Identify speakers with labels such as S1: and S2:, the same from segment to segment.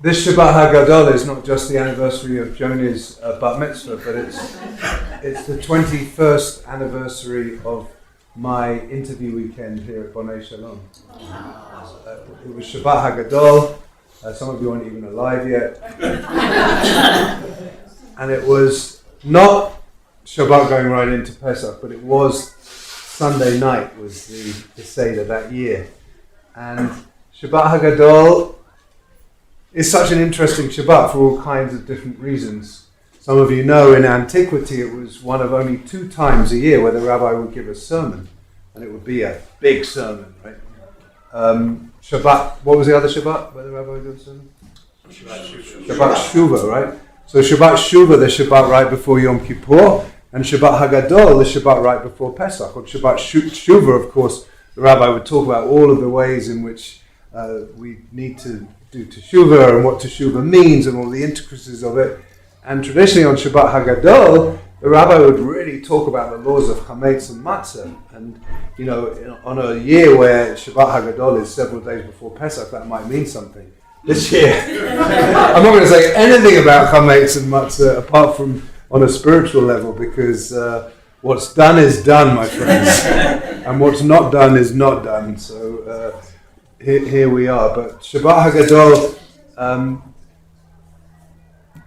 S1: This Shabbat HaGadol is not just the anniversary of Joni's Bat Mitzvah, but it's the 21st anniversary of my interview weekend here at Bonei Shalom. It was Shabbat HaGadol. Some of you aren't even alive yet. And it was not Shabbat going right into Pesach, but it was Sunday night was the Seder that year. And Shabbat HaGadol is such an interesting Shabbat for all kinds of different reasons. Some of you know in antiquity it was one of only 2 times a year where the rabbi would give a sermon, and it would be a big sermon, right? Shabbat, what was the other Shabbat where the rabbi would give a sermon? Shabbat Shuvah, right? So Shabbat Shuvah, the Shabbat right before Yom Kippur, and Shabbat HaGadol, the Shabbat right before Pesach. On Shabbat Shuvah, of course, the rabbi would talk about all of the ways in which we need to do teshuvah and what teshuvah means and all the intricacies of it. And traditionally on Shabbat HaGadol, the rabbi would really talk about the laws of chametz and matzah. And, you know, on a year where Shabbat HaGadol is several days before Pesach, that might mean something. This year, I'm not going to say anything about chametz and matzah apart from on a spiritual level, because what's done is done, my friends. And what's not done is not done. So here we are. But Shabbat HaGadol,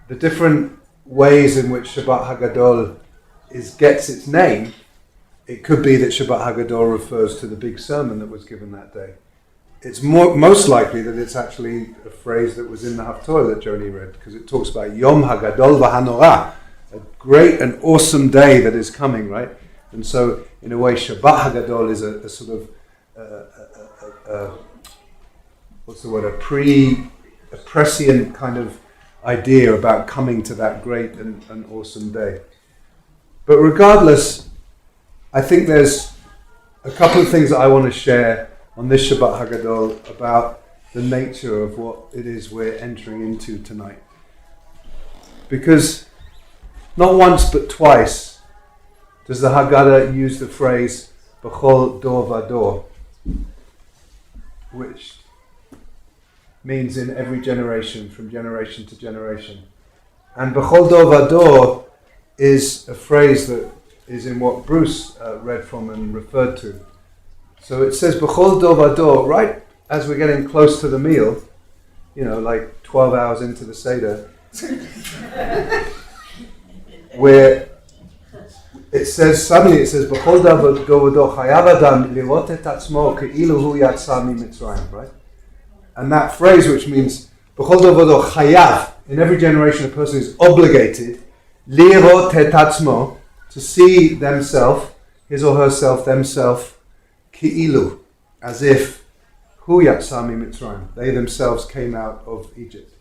S1: the different ways in which Shabbat HaGadol gets its name, it could be that Shabbat HaGadol refers to the big sermon that was given that day. It's most likely that it's actually a phrase that was in the Haftorah that Joni read, because it talks about Yom HaGadol V'Hanorah, a great and awesome day that is coming, right? And so, in a way, Shabbat HaGadol is a sort of what's the word? A prescient kind of idea about coming to that great and awesome day. But regardless, I think there's a couple of things that I want to share on this Shabbat HaGadol about the nature of what it is we're entering into tonight. Because not once but twice does the Haggadah use the phrase B'chol dor vador, which means in every generation, from generation to generation. And B'chol dor vador is a phrase that is in what Bruce read from and referred to. So it says B'chol dor vador, right as we're getting close to the meal, you know, like 12 hours into the Seder, where suddenly it says B'chol dor vador chayav adam lirot et atzmo ke'ilu hu yatsa miMitzrayim, right? And that phrase, which means B'chol dor vador chayav, in every generation a person is obligated lirot et atzmo, to see themselves, his or herself, themselves, ki'ilu, as if hu yatsa miMitzrayim, they themselves came out of Egypt.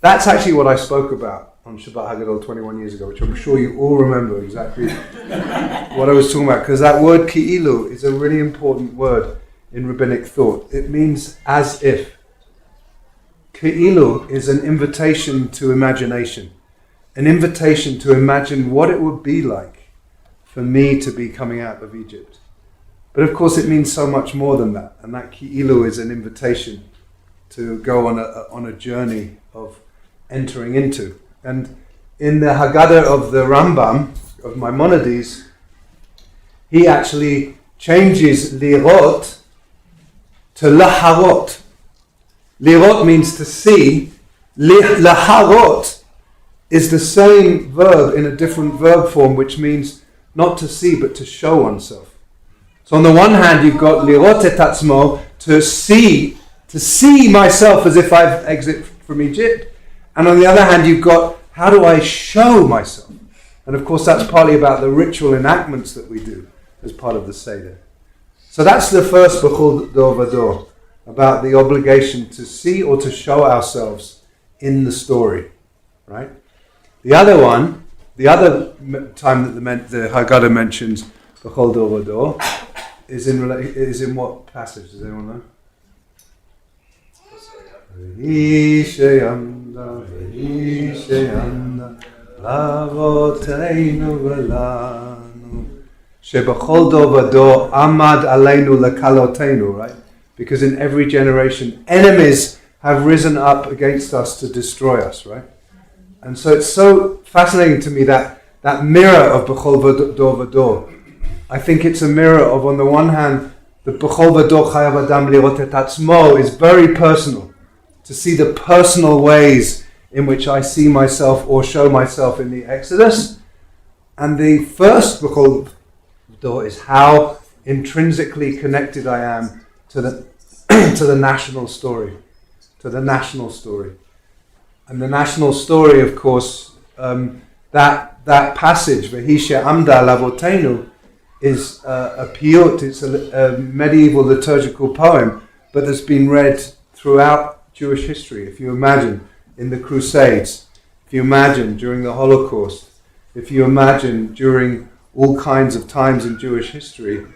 S1: That's actually what I spoke about on Shabbat HaGadol 21 years ago, which I'm sure you all remember exactly what I was talking about, because that word ki'ilu is a really important word in rabbinic thought. It means as if. Ki'ilu is an invitation to imagination, an invitation to imagine what it would be like for me to be coming out of Egypt. But of course it means so much more than that, and that ki'ilu is an invitation to go on a journey of entering into. And in the Haggadah of the Rambam, of Maimonides, he actually changes lirot to laharot. Lirot means to see. Laharot is the same verb in a different verb form, which means not to see but to show oneself. So on the one hand you've got lirot et atzmo, to see myself as if I've exited from Egypt. And on the other hand, you've got, how do I show myself? And of course, that's partly about the ritual enactments that we do as part of the Seder. So that's the first B'chol dor vador, about the obligation to see or to show ourselves in the story, right? The other one, the other time that the Haggadah mentions B'chol dor vador is in what passage? Does anyone know? V'hi she'amda lavoteinu v'lanu she'b'chol dor vador amad aleinu lekalotenu, right? Because in every generation enemies have risen up against us to destroy us, right? And so it's so fascinating to me that mirror of B'chol V'dor V'dor. I think it's a mirror of, on the one hand, the B'chol V'dor Chayav Adam Lirot Et Atzmo is very personal, to see the personal ways in which I see myself or show myself in the Exodus. And the first B'chol V'dor is how intrinsically connected I am to the to the national story, to the national story. And the national story, of course, that passage, V'hishe Amda Lavotenu, is a piyut, it's a medieval liturgical poem, but that's been read throughout Jewish history. If you imagine in the Crusades, if you imagine during the Holocaust, if you imagine during all kinds of times in Jewish history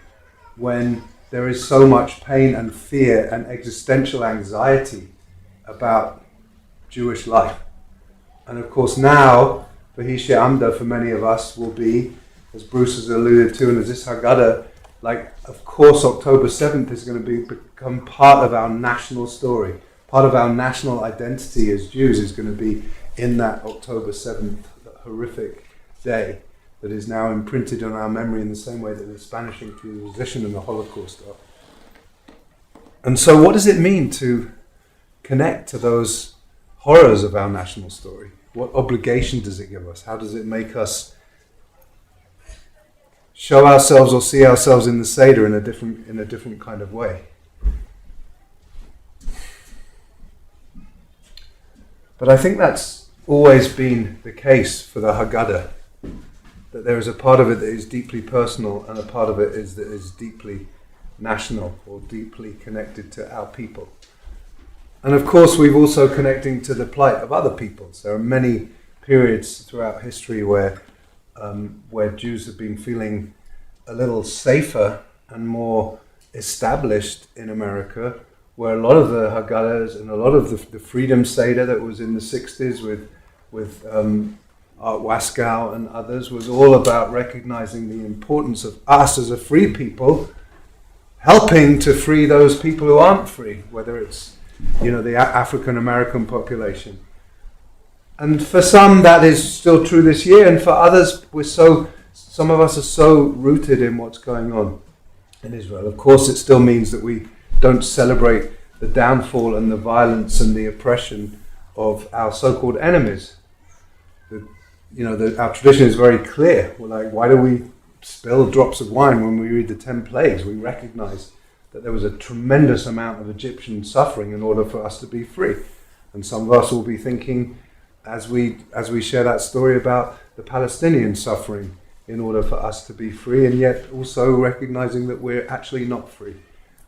S1: when there is so much pain and fear and existential anxiety about Jewish life. And of course now, V'hishe Amda for many of us will be, as Bruce has alluded to, and as this Haggadah, like, of course October 7th is going to become part of our national story. Part of our national identity as Jews is going to be in that October 7th horrific day that is now imprinted on our memory in the same way that the Spanish Inquisition and the Holocaust are. And so what does it mean to connect to those horrors of our national story? What obligation does it give us? How does it make us show ourselves or see ourselves in the Seder in a different kind of way? But I think that's always been the case for the Haggadah, that there is a part of it that is deeply personal and a part of it that is deeply national or deeply connected to our people. And of course we've also connecting to the plight of other peoples. There are many periods throughout history where Jews have been feeling a little safer and more established in America, where a lot of the Haggadahs and a lot of the Freedom Seder that was in the 60s with Art Waskow and others was all about recognizing the importance of us as a free people helping to free those people who aren't free, whether it's the African American population. And for some that is still true this year, and for others some of us are so rooted in what's going on in Israel. Of course it still means that we don't celebrate the downfall and the violence and the oppression of our so-called enemies. Our tradition is very clear. We're like, why do we spill drops of wine when we read the 10 plagues? We recognize that there was a tremendous amount of Egyptian suffering in order for us to be free. And some of us will be thinking, as we share that story, about the Palestinian suffering in order for us to be free, and yet also recognizing that we're actually not free.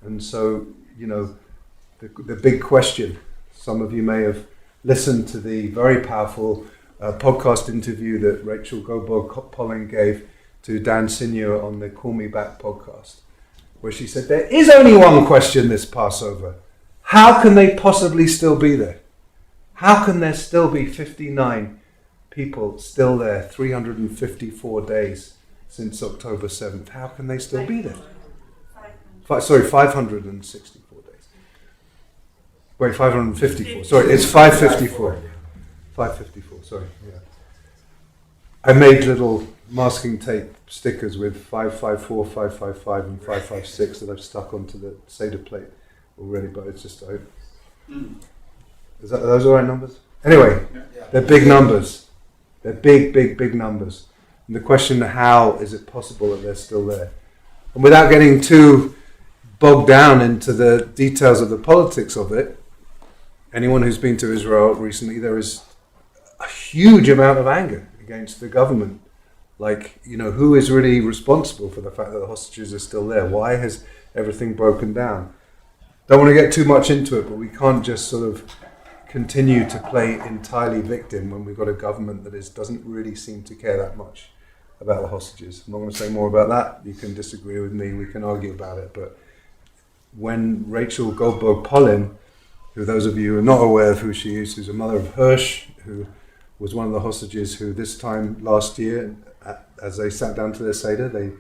S1: And so, the big question, some of you may have listened to the very powerful podcast interview that Rachel Goldberg-Polling gave to Dan Senior on the Call Me Back podcast, where she said, there is only one question this Passover. How can they possibly still be there? How can there still be 59 people still there 354 days since October 7th? How can they still be there? 564 days. Wait, 554. Sorry, it's 554. 554, sorry. Yeah. I made little masking tape stickers with 554, 555 and 556 that I've stuck onto the Seder plate already, but it's just... are those all right numbers? Anyway, they're big numbers. They're big numbers. And the question, how is it possible that they're still there? And without getting too bogged down into the details of the politics of it, anyone who's been to Israel recently, there is a huge amount of anger against the government. Like, who is really responsible for the fact that the hostages are still there? Why has everything broken down? Don't want to get too much into it, but we can't just sort of continue to play entirely victim when we've got a government that doesn't really seem to care that much about the hostages. I'm not going to say more about that. You can disagree with me, we can argue about it, but when Rachel Goldberg-Polling, who those of you who are not aware of who she is, who's a mother of Hirsch, who was one of the hostages who this time last year, as they sat down to their Seder, they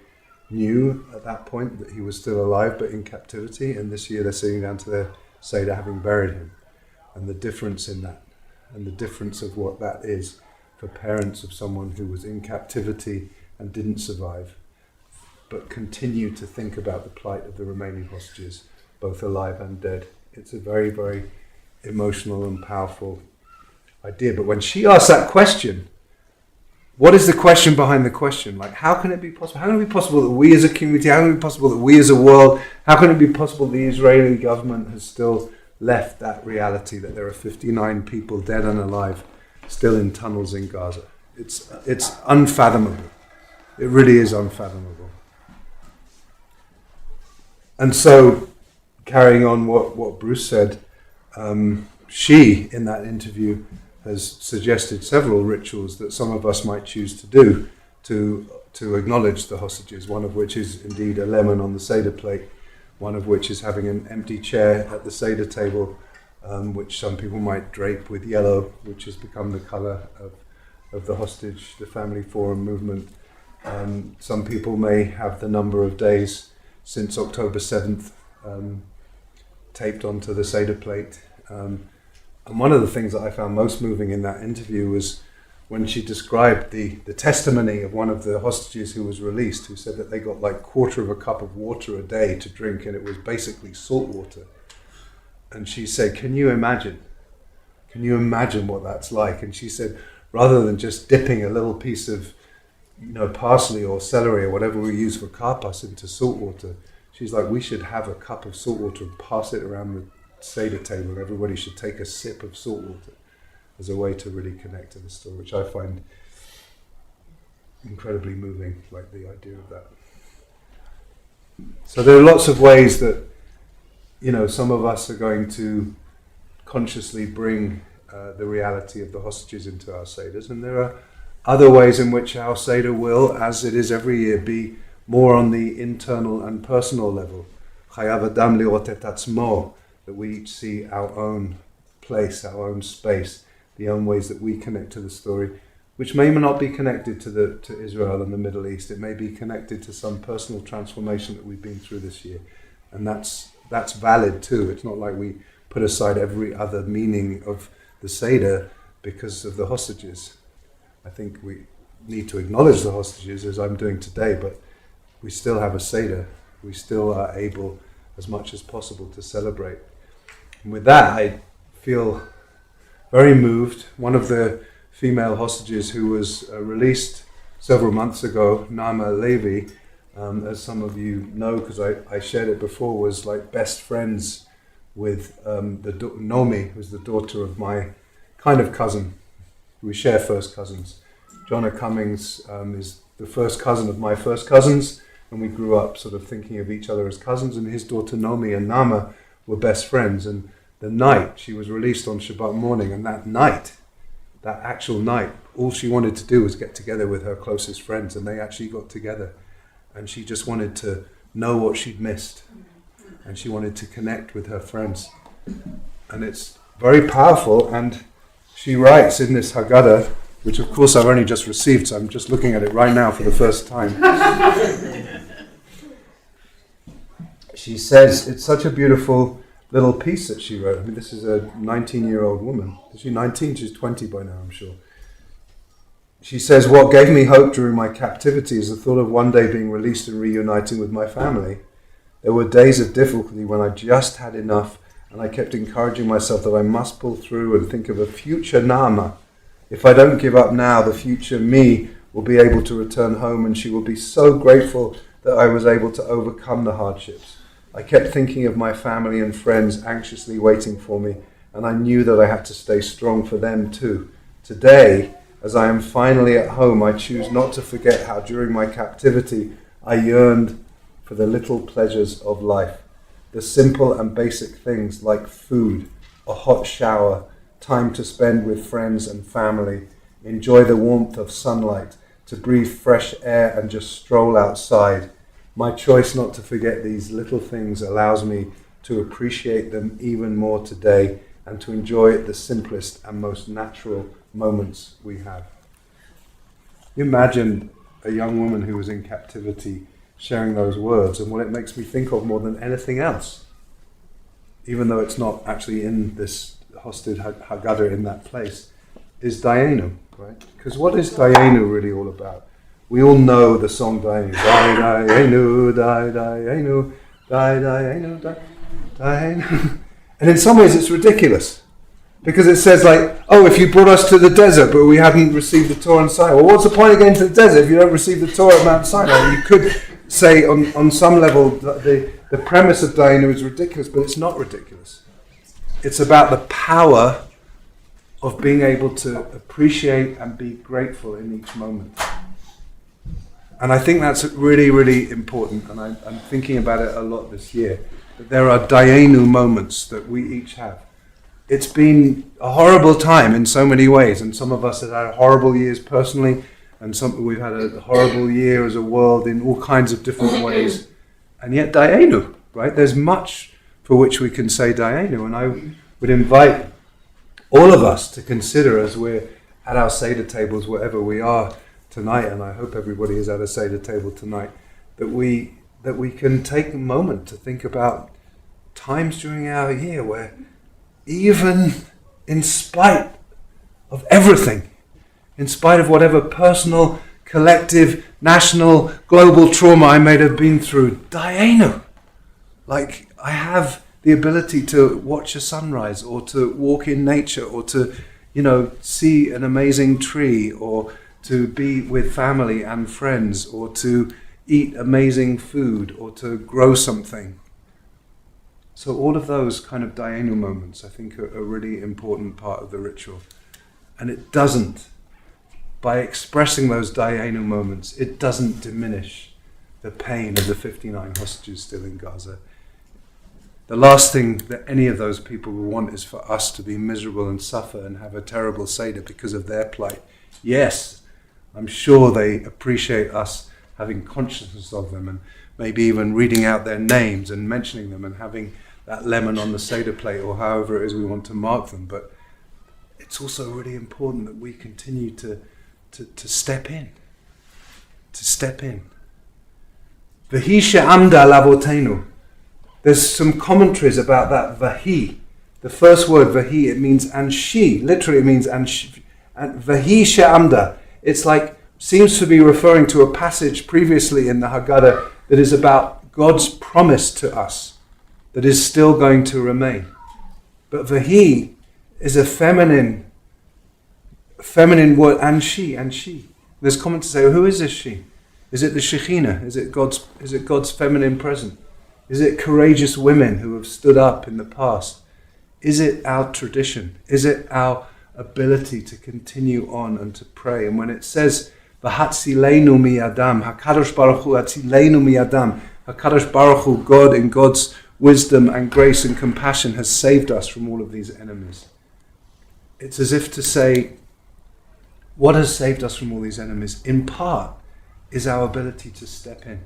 S1: knew at that point that he was still alive but in captivity, and this year they're sitting down to their Seder having buried him. and the difference in that, and the difference of what that is for parents of someone who was in captivity and didn't survive, but continue to think about the plight of the remaining hostages, both alive and dead. It's a very, very emotional and powerful idea. But when she asked that question, what is the question behind the question? Like, how can it be possible? How can it be possible that we as a community, how can it be possible that we as a world, how can it be possible the Israeli government has still left that reality that there are 59 people dead and alive still in tunnels in Gaza? It's unfathomable. It really is unfathomable. And so, carrying on what Bruce said, she, in that interview, has suggested several rituals that some of us might choose to do to acknowledge the hostages, one of which is indeed a lemon on the Seder plate, one of which is having an empty chair at the Seder table, which some people might drape with yellow, which has become the colour of the hostage, the Family Forum movement. Some people may have the number of days since October 7th taped onto the Seder plate. And one of the things that I found most moving in that interview was when she described the testimony of one of the hostages who was released, who said that they got like 1/4 of a cup of water a day to drink, and it was basically salt water. And she said, can you imagine what that's like? And she said, rather than just dipping a little piece of parsley or celery or whatever we use for karpas into salt water, she's like, we should have a cup of salt water and pass it around the Seder table, and everybody should take a sip of salt water as a way to really connect to the story, which I find incredibly moving, like the idea of that. So there are lots of ways that some of us are going to consciously bring the reality of the hostages into our Seders, and there are other ways in which our Seder will, as it is every year, be more on the internal and personal level. Chayav Adam li'ot et atzmo, that we each see our own place, our own space, the own ways that we connect to the story, which may not be connected to Israel and the Middle East. It may be connected to some personal transformation that we've been through this year, and that's valid too. It's not like we put aside every other meaning of the Seder because of the hostages. I think we need to acknowledge the hostages, as I'm doing today, but we still have a Seder. We still are able, as much as possible, to celebrate. And with that, I feel very moved. One of the female hostages who was released several months ago, Naama Levi, as some of you know, because I shared it before, was like best friends with Nomi, who's the daughter of my kind of cousin. We share first cousins. Jonah Cummings is the first cousin of my first cousins, and we grew up sort of thinking of each other as cousins, and his daughter Nomi and Nama were best friends. And the night she was released on Shabbat morning, and that actual night, all she wanted to do was get together with her closest friends, and they actually got together. And she just wanted to know what she'd missed, and she wanted to connect with her friends. And it's very powerful, and she writes in this Haggadah, which of course I've only just received, so I'm just looking at it right now for the first time. She says, it's such a beautiful little piece that she wrote. I mean, this is a 19-year-old woman. Is she 19? She's 20 by now, I'm sure. She says, what gave me hope during my captivity is the thought of one day being released and reuniting with my family. There were days of difficulty when I just had enough, and I kept encouraging myself that I must pull through and think of a future Naama. If I don't give up now, the future me will be able to return home, and she will be so grateful that I was able to overcome the hardships. I kept thinking of my family and friends anxiously waiting for me, and I knew that I had to stay strong for them too. Today, as I am finally at home, I choose not to forget how during my captivity I yearned for the little pleasures of life, the simple and basic things like food, a hot shower, time to spend with friends and family, enjoy the warmth of sunlight, to breathe fresh air and just stroll outside. My choice not to forget these little things allows me to appreciate them even more today and to enjoy the simplest and most natural moments we have. You imagine a young woman who was in captivity sharing those words, and what it makes me think of more than anything else, even though it's not actually in this hosted Haggadah in that place, is Dayenu, right? Because what is Dayenu really all about? We all know the song Dayenu. Dayenu, Dayenu, Dayenu, Dayenu. And in some ways it's ridiculous. Because it says like, oh, if you brought us to the desert but we hadn't received the Torah on Sinai. Well, what's the point of going to the desert if you don't receive the Torah at Mount Sinai? You could say on some level that the premise of Dayenu is ridiculous, but it's not ridiculous. It's about the power of being able to appreciate and be grateful in each moment. And I think that's really, really important, and I'm thinking about it a lot this year, that there are Dayenu moments that we each have. It's been a horrible time in so many ways, and some of us have had horrible years personally, and we've had a horrible year as a world in all kinds of different ways. And yet Dayenu, right? There's much for which we can say Dayenu, and I would invite all of us to consider as we're at our Seder tables, wherever we are tonight, and I hope everybody is at a Seder table tonight, that we can take a moment to think about times during our year where even in spite of everything, in spite of whatever personal, collective, national, global trauma I may have been through, Dayenu. Like, I have the ability to watch a sunrise, or to walk in nature, or to, see an amazing tree, or to be with family and friends, or to eat amazing food, or to grow something. So all of those kind of Dayenu moments, I think, are a really important part of the ritual. And it doesn't, by expressing those Dayenu moments, it doesn't diminish the pain of the 59 hostages still in Gaza. The last thing that any of those people will want is for us to be miserable and suffer and have a terrible Seder because of their plight. Yes, I'm sure they appreciate us having consciousness of them, and maybe even reading out their names and mentioning them and having that lemon on the Seder plate, or however it is we want to mark them. But it's also really important that we continue to step in. To step in. Vahi she'amda lavotenu. There's some commentaries about that vahi. The first word vahi, it means and she. Literally it means and she. And vahi she'amda. It's like, seems to be referring to a passage previously in the Haggadah that is about God's promise to us that is still going to remain. But vahi is a feminine word, and she. There's comments to say, well, who is this she? Is it the Shekhinah? Is it God's feminine presence? Is it courageous women who have stood up in the past? Is it our tradition? Is it our ability to continue on and to pray? And when it says, V'hatzilenu miyadam, HaKadosh Baruch Hu hatzilenu miyadam, HaKadosh Baruch Hu, God in God's wisdom and grace and compassion has saved us from all of these enemies. It's as if to say, what has saved us from all these enemies? In part, is our ability to step in.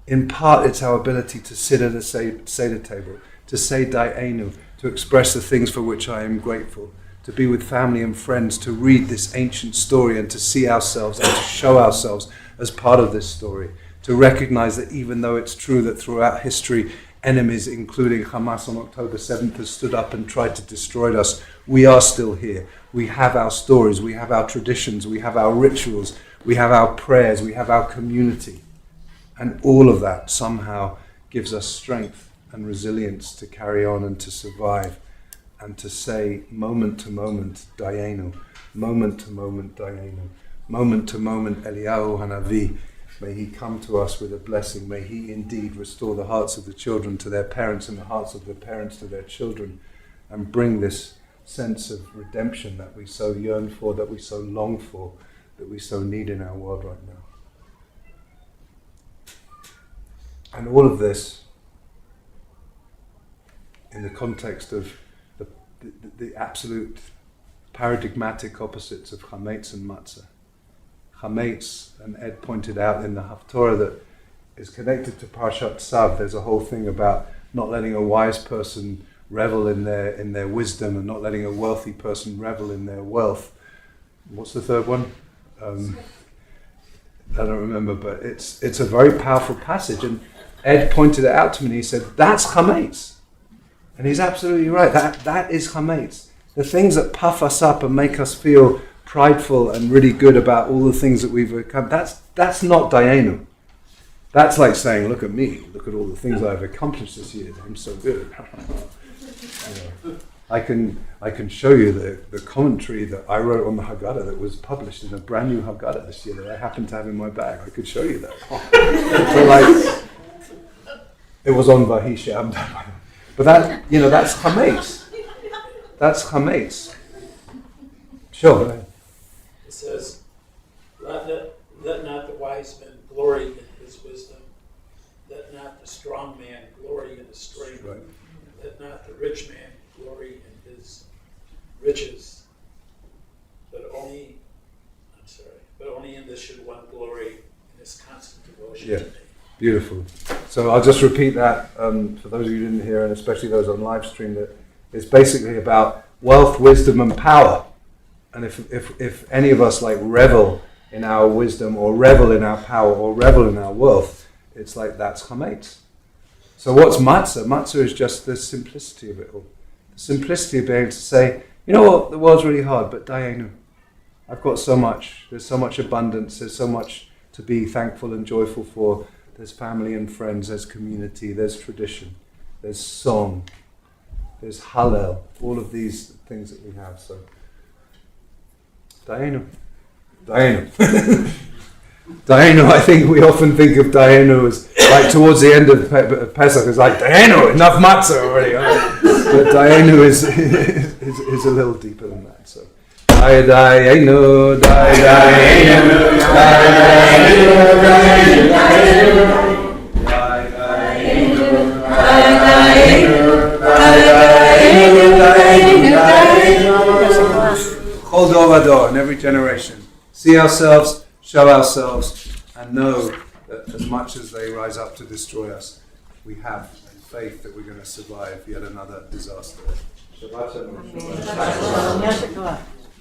S1: In part, it's our ability to sit at a Seder table, to say Dayenu, to express the things for which I am grateful, to be with family and friends, to read this ancient story and to see ourselves and to show ourselves as part of this story, to recognize that even though it's true that throughout history, enemies, including Hamas on October 7th, have stood up and tried to destroy us, we are still here. We have our stories, we have our traditions, we have our rituals, we have our prayers, we have our community. And all of that somehow gives us strength and resilience to carry on and to survive and to say moment to moment Dayenu, moment to moment Dayenu, moment to moment Eliyahu Hanavi. May he come to us with a blessing. May he indeed restore the hearts of the children to their parents and the hearts of the parents to their children, and bring this sense of redemption that we so yearn for, that we so long for, that we so need in our world right now. And all of this in the context of the absolute paradigmatic opposites of chametz and matzah. Chametz, and Ed pointed out in the Haftorah that is connected to Parshat Tzav, there's a whole thing about not letting a wise person revel in their wisdom, and not letting a wealthy person revel in their wealth. What's the third one? I don't remember, but it's a very powerful passage, and Ed pointed it out to me and he said, that's chametz. And he's absolutely right. That is chametz. The things that puff us up and make us feel prideful and really good about all the things that we've become, that's not dayenu. That's like saying, look at me, look at all the things I've accomplished this year. I'm so good. I can show you the commentary that I wrote on the Haggadah that was published in a brand new Haggadah this year that I happen to have in my bag. I could show you that. So like, it was on Vahisha. But that's chametz. That's chametz. Sure. Go ahead.
S2: It says, let not the wise man glory in his wisdom. Let not the strong man glory in his strength. Right. Let not the rich man glory in his riches. But only in this should one glory in his constant devotion to me.
S1: Beautiful. So I'll just repeat that for those of you who didn't hear, and especially those on live stream, that it's basically about wealth, wisdom, and power. And if any of us like revel in our wisdom, or revel in our power, or revel in our wealth, it's like that's chametz. So what's matzah? Matzah is just the simplicity of it all. The simplicity of being able to say, you know what, the world's really hard, but dayenu. I've got so much. There's so much abundance. There's so much to be thankful and joyful for. There's family and friends. There's community. There's tradition. There's song. There's hallel. All of these things that we have. So, dayenu. Dayenu. Dayenu, I think we often think of Dayenu as like towards the end of Pesach, it's like, Dayenu, enough matzah already. But Dayenu is a little deeper than that. So, Dayenu, Dayenu, Dayenu, Chol dor vador, in every generation. See ourselves, show ourselves, and know that as much as they rise up to destroy us, we have faith that we're going to survive yet another disaster. Shabbat shalom.